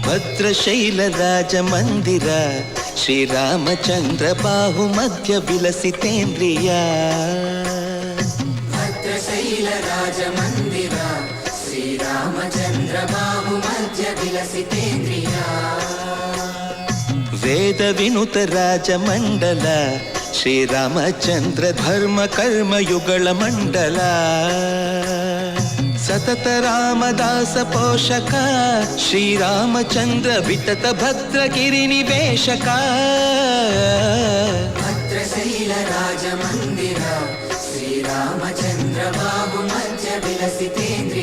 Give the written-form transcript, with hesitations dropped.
ಭದ್ರಶೈಲ ರಾಜ ಮಂದಿರ ಶ್ರೀರಾಮಚಂದ್ರ ಬಾಹು ಮಧ್ಯ ವಿಲಸಿತೇಂದ್ರಿಯ. ಭದ್ರಶೈಲ ರಾಜ ಮಂದಿರ ಶ್ರೀರಾಮಚಂದ್ರ ಬಾಹು ಮಧ್ಯ ವಿಲಸಿತೇಂದ್ರಿಯ. ವೇದ ವಿನುತ ರಾಜ ಮಂಡಲ ಶ್ರೀರಾಮಚಂದ್ರ ಧರ್ಮ ಕರ್ಮಯುಗಳ ಮಂಡಲ. ಸತತ ರಾಮದಾಸ ಪೋಷಕ ಶ್ರೀರಾಮಚಂದ್ರ ವಿತತ ಭದ್ರಗಿರಿ ನಿವೇಶಕ. ಭದ್ರಶೈಲ ರಾಜ ಮಂದಿರ ಶ್ರೀರಾಮಚಂದ್ರ ಬಾಹು ಮಧ್ಯ ವಿಲಸಿತೇಂದ್ರಿಯ.